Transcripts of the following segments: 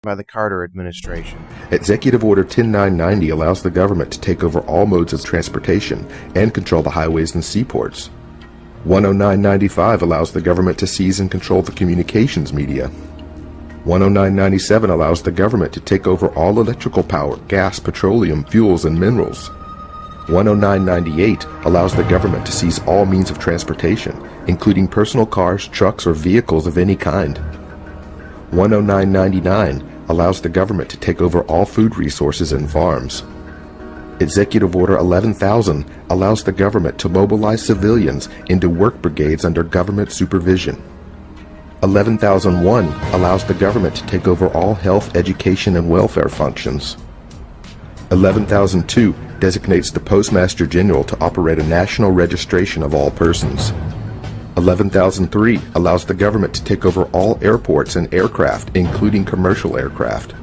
by the Carter administration. Executive Order 10990 allows the government to take over all modes of transportation and control the highways and seaports. 10995 allows the government to seize and control the communications media. 10997 allows the government to take over all electrical power, gas, petroleum, fuels, and minerals. 10998 allows the government to seize all means of transportation, including personal cars, trucks, or vehicles of any kind. 10999 allows the government to take over all food resources and farms. Executive Order 11,000 allows the government to mobilize civilians into work brigades under government supervision. 11,001 allows the government to take over all health, education, and welfare functions. 11,002 designates the Postmaster General to operate a national registration of all persons. 11,003 allows the government to take over all airports and aircraft, including commercial aircraft.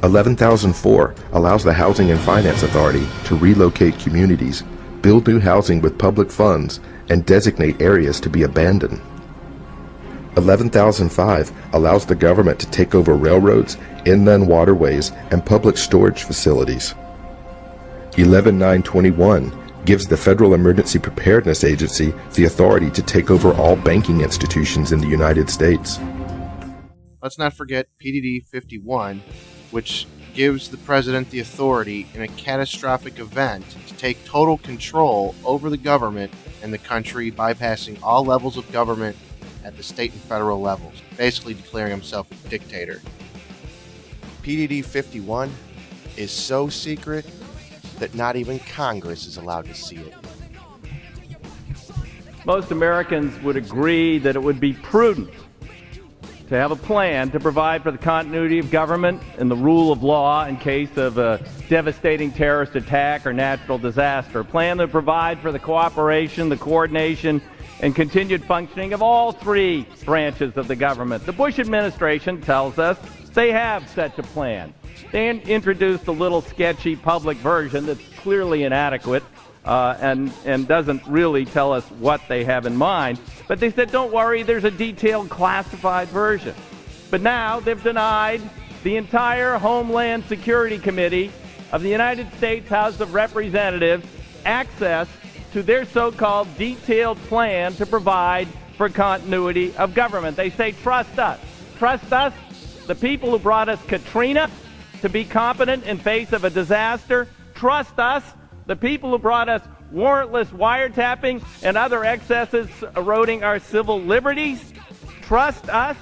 11,004 allows the Housing and Finance Authority to relocate communities, build new housing with public funds, and designate areas to be abandoned. 11,005 allows the government to take over railroads, inland waterways, and public storage facilities. 11,921 gives the Federal Emergency Preparedness Agency the authority to take over all banking institutions in the United States. Let's not forget PDD 51, which gives the president the authority in a catastrophic event to take total control over the government and the country, bypassing all levels of government at the state and federal levels, basically declaring himself a dictator. PDD 51 is so secret that not even Congress is allowed to see it. Most Americans would agree that it would be prudent to have a plan to provide for the continuity of government and the rule of law in case of a devastating terrorist attack or natural disaster. A plan to provide for the cooperation, the coordination, and continued functioning of all three branches of the government. The Bush administration tells us they have such a plan. They introduced a little sketchy public version that's clearly inadequate and doesn't really tell us what they have in mind. But they said, don't worry, there's a detailed classified version. But now they've denied the entire Homeland Security Committee of the United States House of Representatives access to their so-called detailed plan to provide for continuity of government. They say, trust us. Trust us, the people who brought us Katrina, to be competent in face of a disaster. Trust us, the people who brought us warrantless wiretapping and other excesses eroding our civil liberties. Trust us.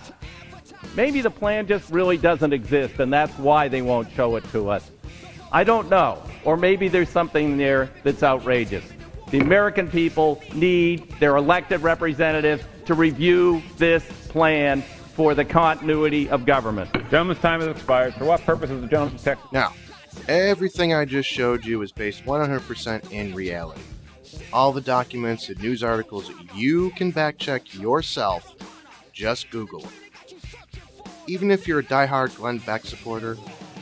Maybe the plan just really doesn't exist, and that's why they won't show it to us. I don't know. Or maybe there's something there that's outrageous. The American people need their elected representatives to review this plan for the continuity of government. Gentleman's time has expired. For what purpose is the gentleman protected? Now, everything I just showed you is based 100% in reality. All the documents and news articles that you can back check yourself, just Google it. Even if you're a diehard Glenn Beck supporter,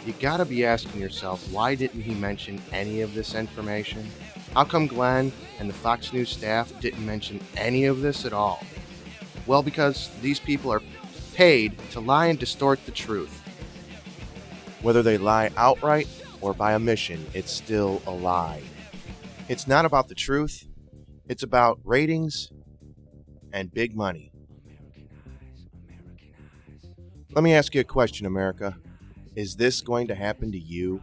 you gotta be asking yourself, why didn't he mention any of this information? How come Glenn and the Fox News staff didn't mention any of this at all? Well, because these people are paid to lie and distort the truth. Whether they lie outright or by omission, it's still a lie. It's not about the truth. It's about ratings and big money. Let me ask you a question, America. Is this going to happen to you?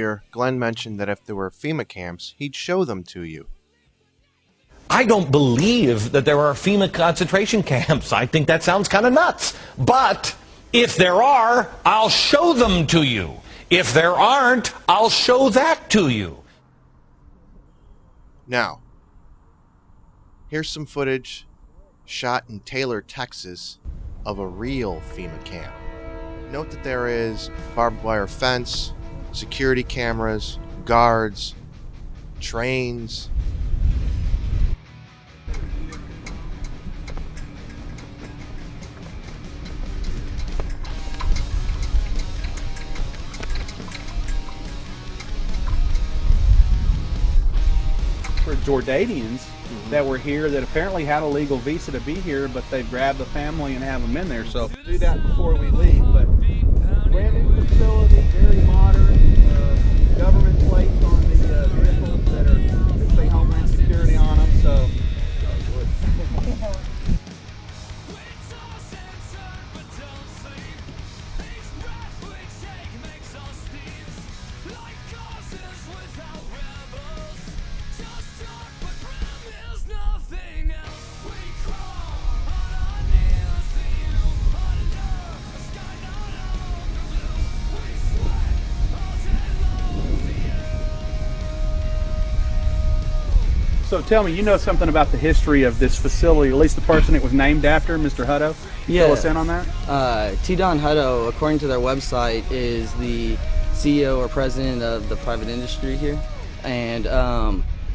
Earlier, Glenn mentioned that if there were FEMA camps, he'd show them to you. I don't believe that there are FEMA concentration camps. I think that sounds kind of nuts. But if there are, I'll show them to you. If there aren't, I'll show that to you. Now, here's some footage shot in Taylor, Texas, of a real FEMA camp. Note that there is barbed wire fence, security cameras, guards, trains. For Jordanians that were here that apparently had a legal visa to be here, but they've grabbed the family and have them in there. So do that before we leave. But brand new facility, very modern, government plates on the vehicles that are say Homeland Security on them. So. So tell me, you know something about the history of this facility, at least the person it was named after, Mr. Hutto? Yeah. Fill us in on that? T. Don Hutto, according to their website, is the CEO or president of the private industry here. And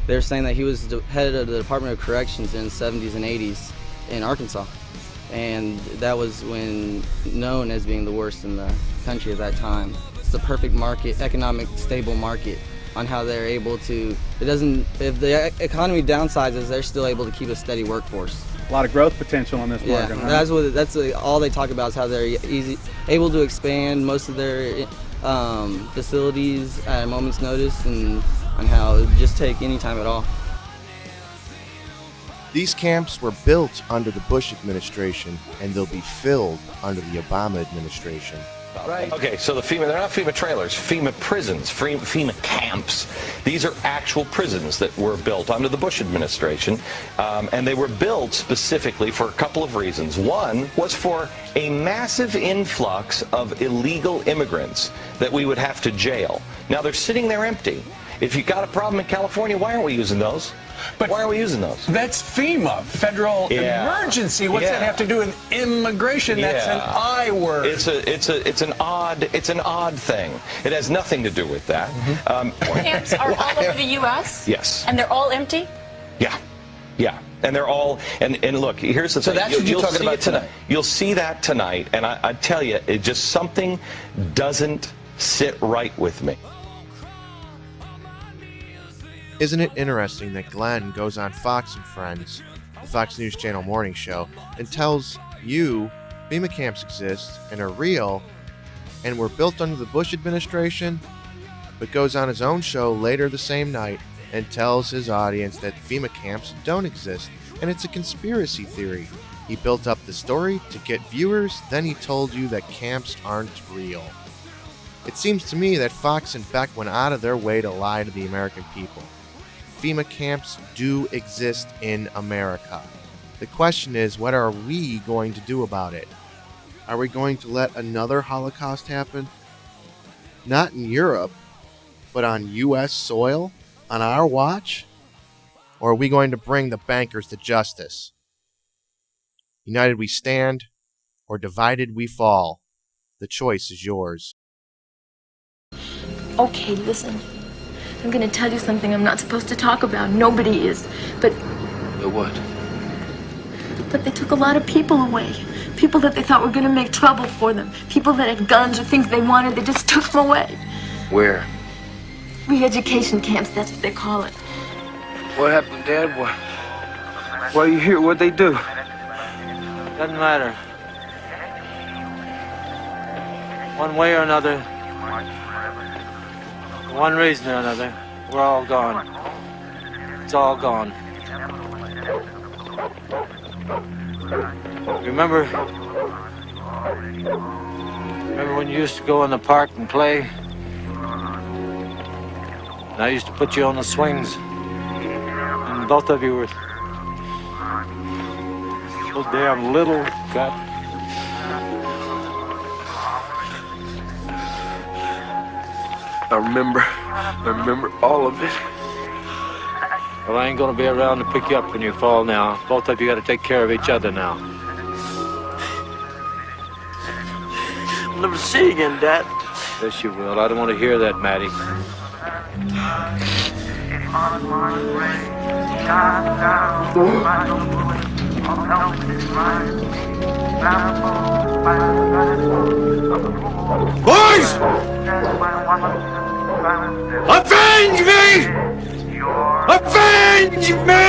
they're saying that he was head of the Department of Corrections in the 70s and 80s in Arkansas. And that was when known as being the worst in the country at that time. It's the perfect market, economic, stable market on how they're able to, if the economy downsizes, they're still able to keep a steady workforce. A lot of growth potential in this market. Yeah, that's all they talk about is how they're able to expand most of their facilities at a moment's notice, and on how it would just take any time at all. These camps were built under the Bush administration, and they'll be filled under the Obama administration. Right. Okay, so they're not FEMA trailers, FEMA prisons, FEMA camps. These are actual prisons that were built under the Bush administration, and they were built specifically for a couple of reasons. One was for a massive influx of illegal immigrants that we would have to jail. Now they're sitting there empty. If you've got a problem in California, why aren't we using those? But why are we using those? That's FEMA, federal emergency. What's that have to do with immigration? That's an I word. It's an odd thing. It has nothing to do with that. Camps are all over the U.S. Yes. And they're all empty. Yeah. And they're all and look. Here's the thing. So that's what you're talking about tonight. You'll see that tonight, and I tell you, it just something doesn't sit right with me. Isn't it interesting that Glenn goes on Fox and Friends, the Fox News Channel morning show, and tells you FEMA camps exist and are real and were built under the Bush administration, but goes on his own show later the same night and tells his audience that FEMA camps don't exist and it's a conspiracy theory. He built up the story to get viewers, then he told you that camps aren't real. It seems to me that Fox and Beck went out of their way to lie to the American people. FEMA camps do exist in America. The question is, what are we going to do about it? Are we going to let another Holocaust happen? Not in Europe, but on U.S. soil? On our watch? Or are we going to bring the bankers to justice? United we stand, or divided we fall. The choice is yours. Okay, listen. I'm going to tell you something I'm not supposed to talk about. Nobody is. But what? But they took a lot of people away. People that they thought were going to make trouble for them. People that had guns or things they wanted, they just took them away. Where? Re-education camps, that's what they call it. What happened, Dad? Why are you here? What'd they do? Doesn't matter. One way or another, for one reason or another, we're all gone. It's all gone. Remember when you used to go in the park and play? And I used to put you on the swings. And both of you were so damn little. God. I remember all of it. Well, I ain't gonna be around to pick you up when you fall now. Both of you gotta take care of each other now. I'll never see you again, Dad. Yes, you will. I don't want to hear that, Maddie. Boys! Avenge me! Avenge me!